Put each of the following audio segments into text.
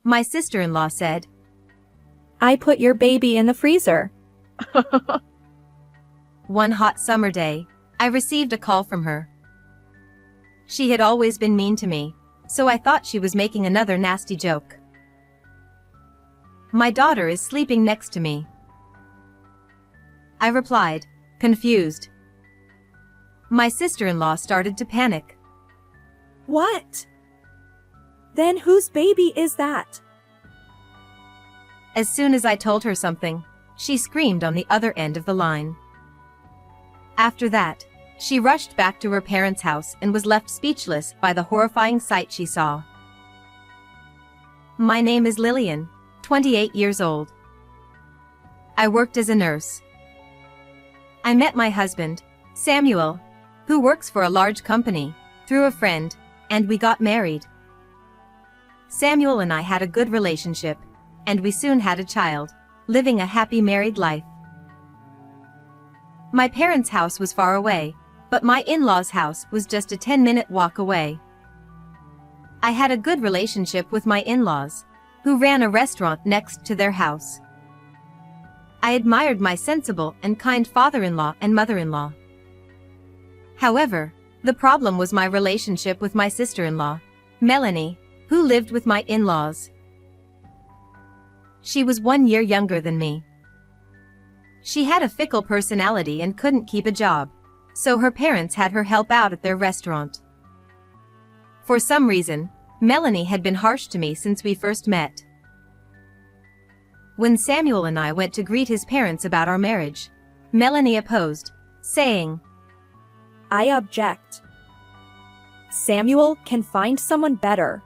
My sister-in-law said. I put your baby in the freezer. One hot summer day, I received a call from her. She had always been mean to me, so I thought she was making another nasty joke. My daughter is sleeping next to me, I replied, confused. My sister-in-law started to panic. What? Then whose baby is that? As soon as I told her something, she screamed on the other end of the line. After that, she rushed back to her parents' house and was left speechless by the horrifying sight she saw. My name is Lillian, 28 years old. I worked as a nurse. I met my husband, Samuel, who works for a large company, through a friend, and we got married. Samuel and I had a good relationship, and we soon had a child, living a happy married life. My parents' house was far away, but my in-laws' house was just a 10-minute walk away. I had a good relationship with my in-laws, who ran a restaurant next to their house. I admired my sensible and kind father-in-law and mother-in-law. However, the problem was my relationship with my sister-in-law, Melanie, who lived with my in-laws. She was 1 year younger than me. She had a fickle personality and couldn't keep a job, so her parents had her help out at their restaurant. For some reason, Melanie had been harsh to me since we first met. When Samuel and I went to greet his parents about our marriage, Melanie opposed, saying, I object. Samuel can find someone better.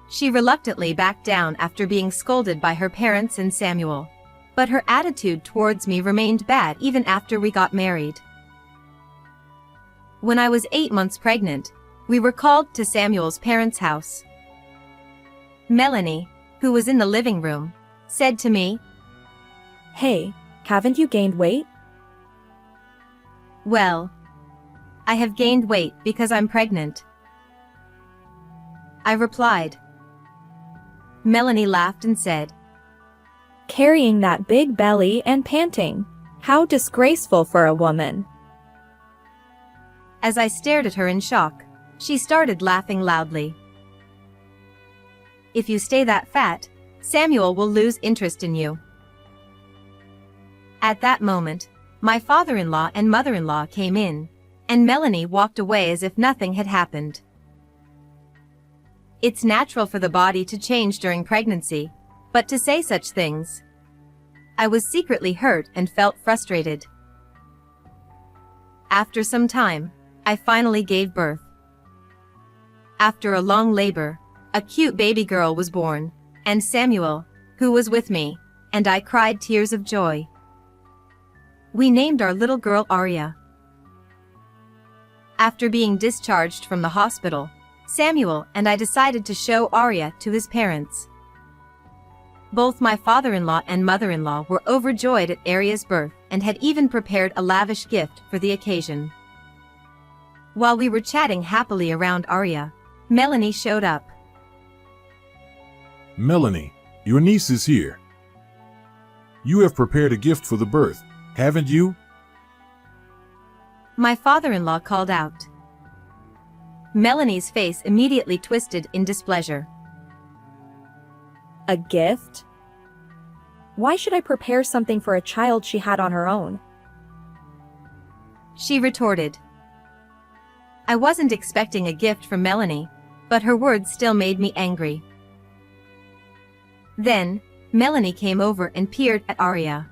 She reluctantly backed down after being scolded by her parents and Samuel, but her attitude towards me remained bad even after we got married. When I was 8 months pregnant, we were called to Samuel's parents' house. Melanie, who was in the living room, said to me, Hey, haven't you gained weight? Well, I have gained weight because I'm pregnant, I replied. Melanie laughed and said, Carrying that big belly and panting. How disgraceful for a woman. As I stared at her in shock, she started laughing loudly. If you stay that fat, Samuel will lose interest in you. At that moment, my father-in-law and mother-in-law came in, and Melanie walked away as if nothing had happened. It's natural for the body to change during pregnancy, but to say such things. I was secretly hurt and felt frustrated. After some time, I finally gave birth. After a long labor, a cute baby girl was born, and Samuel, who was with me, and I cried tears of joy. We named our little girl Arya. After being discharged from the hospital, Samuel and I decided to show Arya to his parents. Both my father-in-law and mother-in-law were overjoyed at Arya's birth and had even prepared a lavish gift for the occasion. While we were chatting happily around Arya, Melanie showed up. Melanie, your niece is here. You have prepared a gift for the birth, haven't you? My father-in-law called out. Melanie's face immediately twisted in displeasure. A gift? Why should I prepare something for a child she had on her own? She retorted. I wasn't expecting a gift from Melanie, but her words still made me angry. Then, Melanie came over and peered at Arya.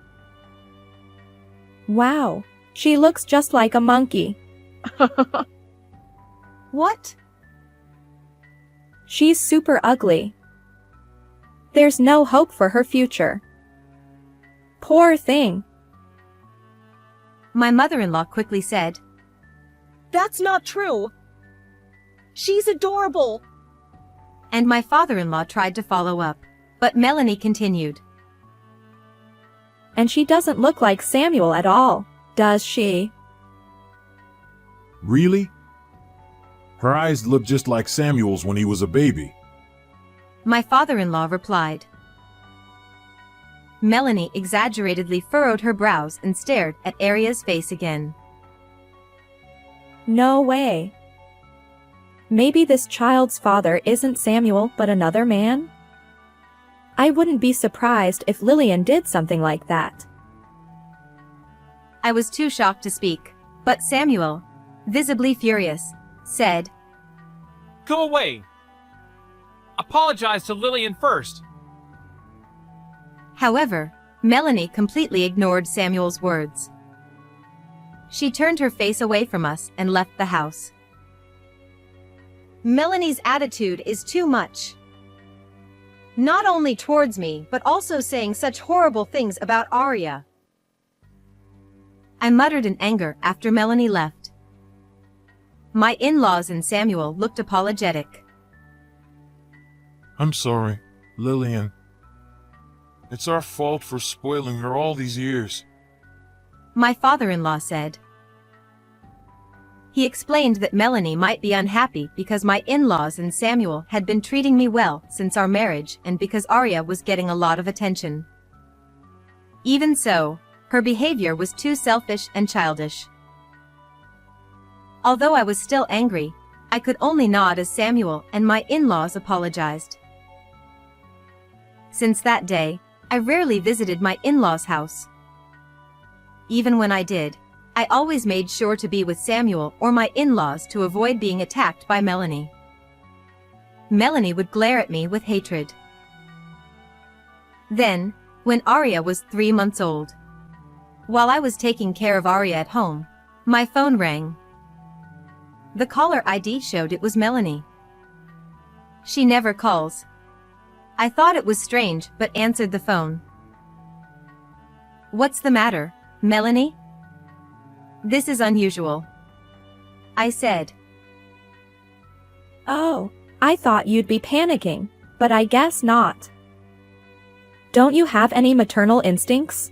Wow, she looks just like a monkey. What? She's super ugly. There's no hope for her future. Poor thing. My mother-in-law quickly said, That's not true. She's adorable. And my father-in-law tried to follow up, but Melanie continued. And she doesn't look like Samuel at all, does she? Really? Her eyes look just like Samuel's when he was a baby. my father-in-law replied. Melanie exaggeratedly furrowed her brows and stared at Arya's face again. No way. Maybe this child's father isn't Samuel but another man? I wouldn't be surprised if Lillian did something like that. I was too shocked to speak, but Samuel, visibly furious, said, Go away! Apologize to Lillian first. However, Melanie completely ignored Samuel's words. She turned her face away from us and left the house. Melanie's attitude is too much. Not only towards me, but also saying such horrible things about Arya. I muttered in anger after Melanie left. My in-laws and Samuel looked apologetic. I'm sorry, Lillian. It's our fault for spoiling her all these years. My father-in-law said. He explained that Melanie might be unhappy because my in-laws and Samuel had been treating me well since our marriage and because Arya was getting a lot of attention. Even so, her behavior was too selfish and childish. Although I was still angry, I could only nod as Samuel and my in-laws apologized. Since that day, I rarely visited my in-laws' house. Even when I did, I always made sure to be with Samuel or my in-laws to avoid being attacked by Melanie. Melanie would glare at me with hatred. Then, when Arya was 3 months old, while I was taking care of Arya at home, my phone rang. The caller ID showed it was Melanie. She never calls. I thought it was strange but answered the phone. What's the matter, Melanie? This is unusual, I said. Oh, I thought you'd be panicking, but I guess not. Don't you have any maternal instincts?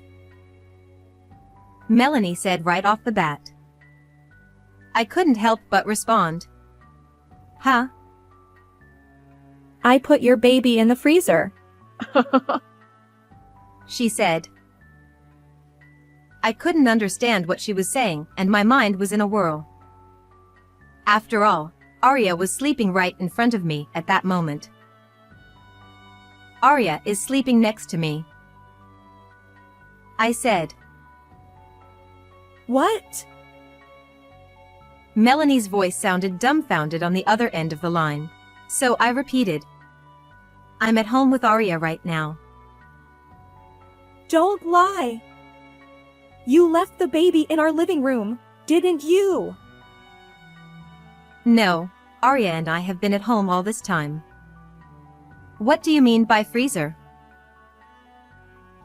Melanie said right off the bat. I couldn't help but respond. Huh? I put your baby in the freezer. She said. I couldn't understand what she was saying and my mind was in a whirl. After all, Arya was sleeping right in front of me at that moment. Arya is sleeping next to me, I said. What? Melanie's voice sounded dumbfounded on the other end of the line, so I repeated. I'm at home with Arya right now. Don't lie. You left the baby in our living room, didn't you? No, Arya and I have been at home all this time. What do you mean by freezer?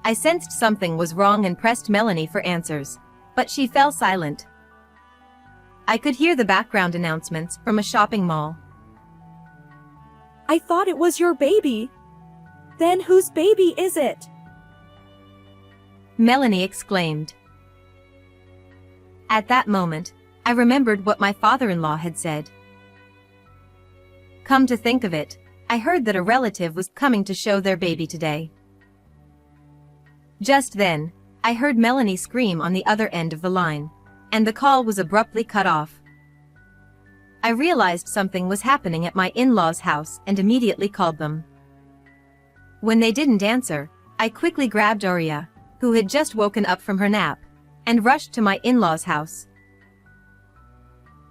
I sensed something was wrong and pressed Melanie for answers, but she fell silent. I could hear the background announcements from a shopping mall. I thought it was your baby. Then whose baby is it? Melanie exclaimed. At that moment, I remembered what my father-in-law had said. Come to think of it, I heard that a relative was coming to show their baby today. Just then, I heard Melanie scream on the other end of the line, and the call was abruptly cut off. I realized something was happening at my in-laws' house and immediately called them. When they didn't answer, I quickly grabbed Arya, who had just woken up from her nap, and rushed to my in-laws' house.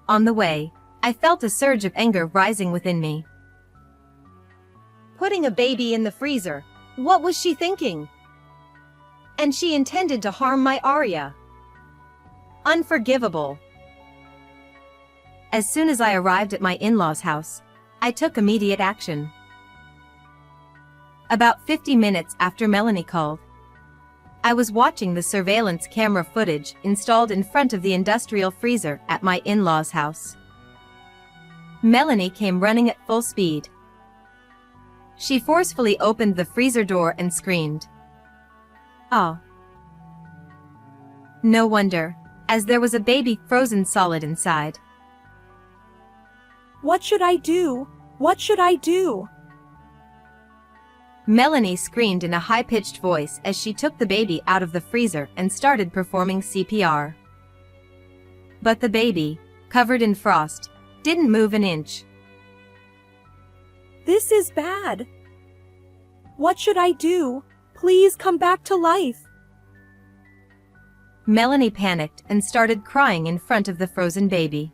On the way, I felt a surge of anger rising within me. Putting a baby in the freezer. What was she thinking? And she intended to harm my Arya. Unforgivable. As soon as I arrived at my in-laws' house, I took immediate action. About 50 minutes after Melanie called, I was watching the surveillance camera footage installed in front of the industrial freezer at my in-laws' house. Melanie came running at full speed. She forcefully opened the freezer door and screamed. Oh. No wonder, as there was a baby frozen solid inside. What should I do? What should I do? Melanie screamed in a high-pitched voice as she took the baby out of the freezer and started performing CPR. But the baby, covered in frost, didn't move an inch. This is bad. What should I do? Please come back to life. Melanie panicked and started crying in front of the frozen baby.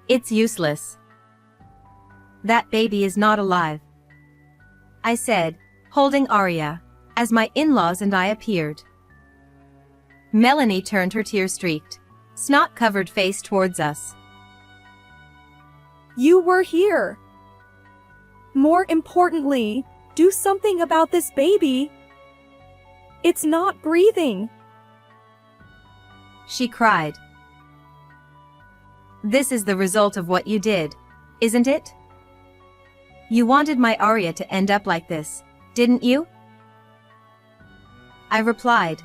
It's useless. That baby is not alive, I said, holding Arya, as my in-laws and I appeared. Melanie turned her tear-streaked, snot-covered face towards us. You were here. More importantly, do something about this baby. It's not breathing. She cried. This is the result of what you did, isn't it? You wanted my Arya to end up like this, didn't you? I replied.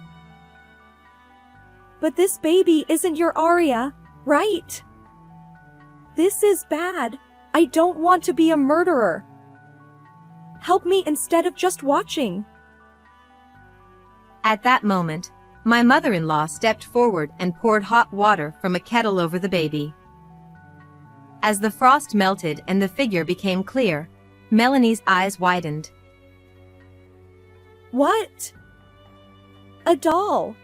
But this baby isn't your Arya, right? This is bad. I don't want to be a murderer. Help me instead of just watching. At that moment, my mother-in-law stepped forward and poured hot water from a kettle over the baby. As the frost melted and the figure became clear, Melanie's eyes widened. What? A doll.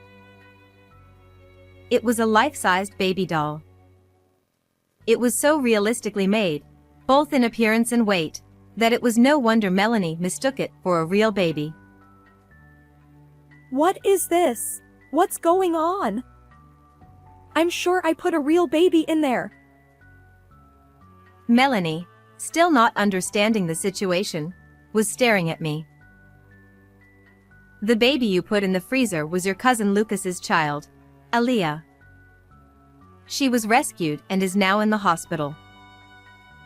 It was a life-sized baby doll. It was so realistically made, both in appearance and weight, that it was no wonder Melanie mistook it for a real baby. What is this? What's going on? I'm sure I put a real baby in there. Melanie, still not understanding the situation, was staring at me. The baby you put in the freezer was your cousin Lucas's child, Aaliyah. She was rescued and is now in the hospital,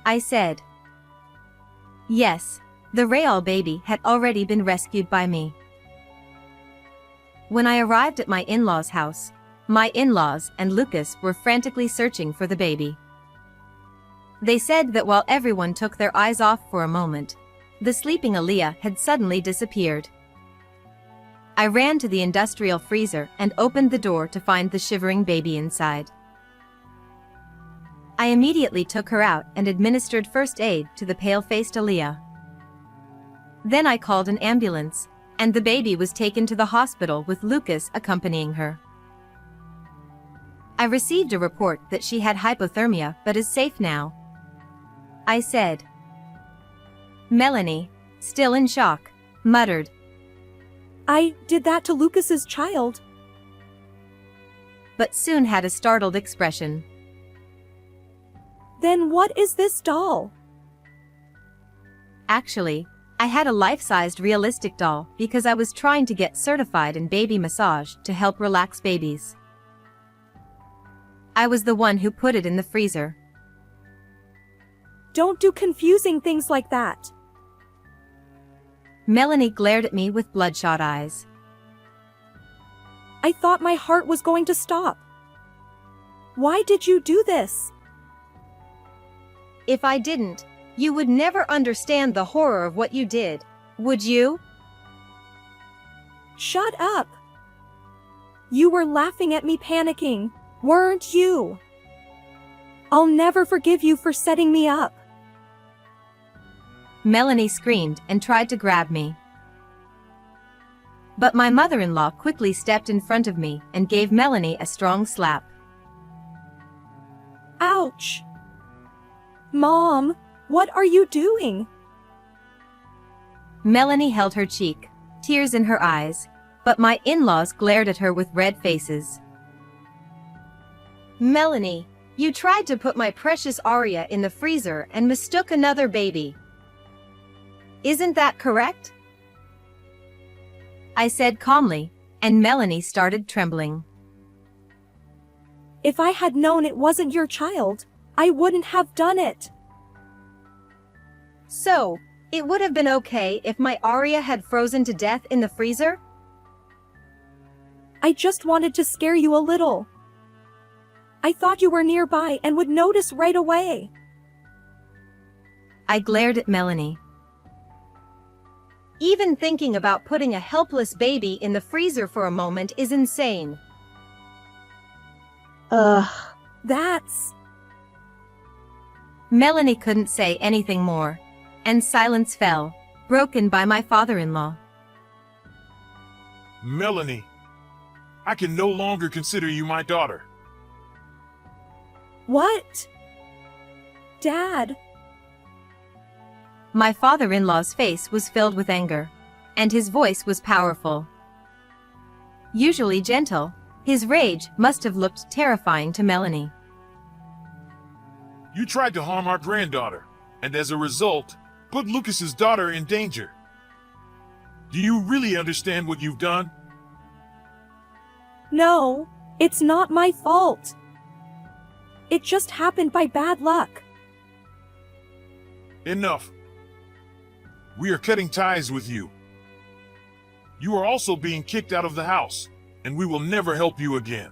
I said. Yes, the Real baby had already been rescued by me. When I arrived at my in-laws' house, my in-laws and Lucas were frantically searching for the baby. They said that while everyone took their eyes off for a moment, the sleeping Aaliyah had suddenly disappeared. I ran to the industrial freezer and opened the door to find the shivering baby inside. I immediately took her out and administered first aid to the pale-faced Aaliyah. Then I called an ambulance, and the baby was taken to the hospital with Lucas accompanying her. I received a report that she had hypothermia but is safe now, I said. Melanie, still in shock, muttered. I did that to Lucas's child. But soon had a startled expression. Then what is this doll? Actually, I had a life-sized realistic doll because I was trying to get certified in baby massage to help relax babies. I was the one who put it in the freezer. Don't do confusing things like that. Melanie glared at me with bloodshot eyes. I thought my heart was going to stop. Why did you do this? If I didn't, you would never understand the horror of what you did, would you? Shut up. You were laughing at me panicking, weren't you? I'll never forgive you for setting me up. Melanie screamed and tried to grab me. But my mother-in-law quickly stepped in front of me and gave Melanie a strong slap. Ouch! Mom, what are you doing? Melanie held her cheek, tears in her eyes, but my in-laws glared at her with red faces. Melanie, you tried to put my precious Arya in the freezer and mistook another baby. Isn't that correct? I said calmly, and Melanie started trembling. If I had known it wasn't your child, I wouldn't have done it. So, it would have been okay if my Arya had frozen to death in the freezer? I just wanted to scare you a little. I thought you were nearby and would notice right away. I glared at Melanie. Even thinking about putting a helpless baby in the freezer for a moment is insane. Ugh. That's... Melanie couldn't say anything more, and silence fell, broken by my father-in-law. Melanie, I can no longer consider you my daughter. What? Dad? My father-in-law's face was filled with anger, and his voice was powerful. Usually gentle, his rage must have looked terrifying to Melanie. You tried to harm our granddaughter, and as a result, put Lucas's daughter in danger. Do you really understand what you've done? No, it's not my fault. It just happened by bad luck. Enough. We are cutting ties with you. You are also being kicked out of the house, and we will never help you again.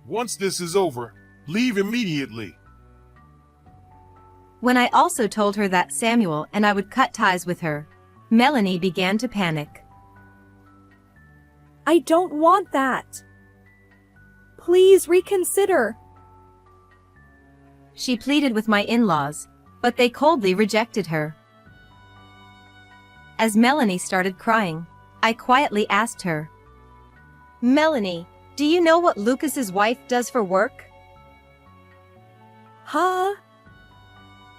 Once this is over, leave immediately. When I also told her that Samuel and I would cut ties with her, Melanie began to panic. I don't want that. Please reconsider. She pleaded with my in-laws, but they coldly rejected her. As Melanie started crying, I quietly asked her, Melanie, do you know what Lucas's wife does for work? Huh?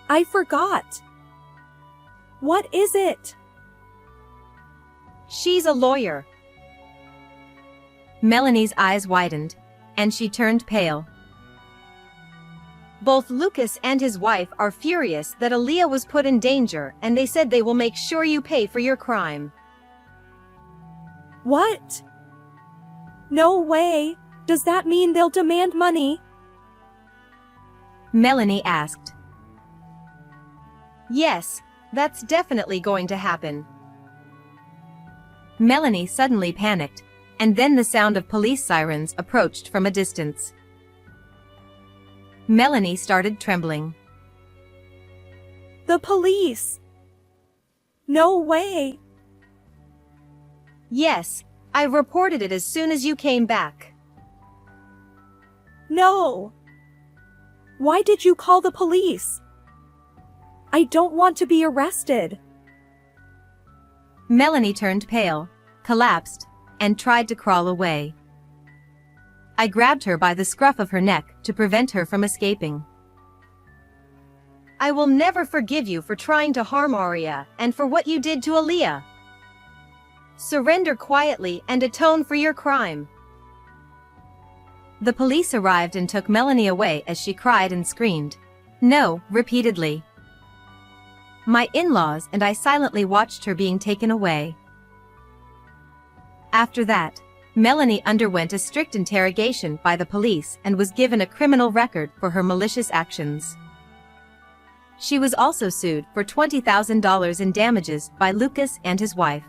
I forgot. What is it? She's a lawyer. Melanie's eyes widened, and she turned pale. Both Lucas and his wife are furious that Aaliyah was put in danger, and they said they will make sure you pay for your crime. What? No way. Does that mean they'll demand money? Melanie asked. Yes, that's definitely going to happen. Melanie suddenly panicked, and then the sound of police sirens approached from a distance. Melanie started trembling. The police. No way. Yes, I reported it as soon as you came back. No. Why did you call the police? I don't want to be arrested. Melanie turned pale, collapsed, and tried to crawl away. I grabbed her by the scruff of her neck to prevent her from escaping. I will never forgive you for trying to harm Arya and for what you did to Aaliyah. Surrender quietly and atone for your crime. The police arrived and took Melanie away as she cried and screamed, "No," repeatedly. My in-laws and I silently watched her being taken away. After that, Melanie underwent a strict interrogation by the police and was given a criminal record for her malicious actions. She was also sued for $20,000 in damages by Lucas and his wife.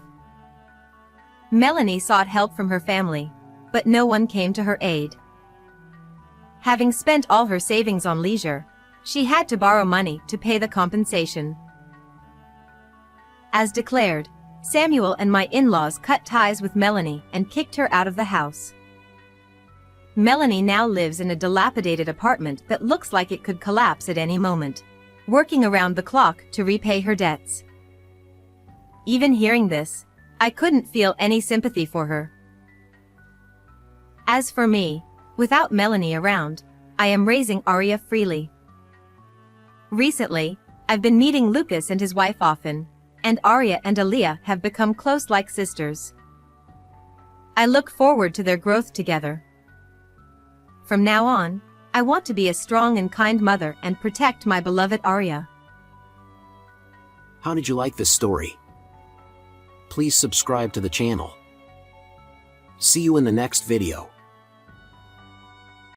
Melanie sought help from her family, but no one came to her aid. Having spent all her savings on leisure, she had to borrow money to pay the compensation. As declared, Samuel and my in-laws cut ties with Melanie and kicked her out of the house. Melanie now lives in a dilapidated apartment that looks like it could collapse at any moment, working around the clock to repay her debts. Even hearing this, I couldn't feel any sympathy for her. As for me, without Melanie around, I am raising Arya freely. Recently, I've been meeting Lucas and his wife often, and Arya and Aaliyah have become close like sisters. I look forward to their growth together. From now on, I want to be a strong and kind mother and protect my beloved Arya. How did you like this story? Please subscribe to the channel. See you in the next video.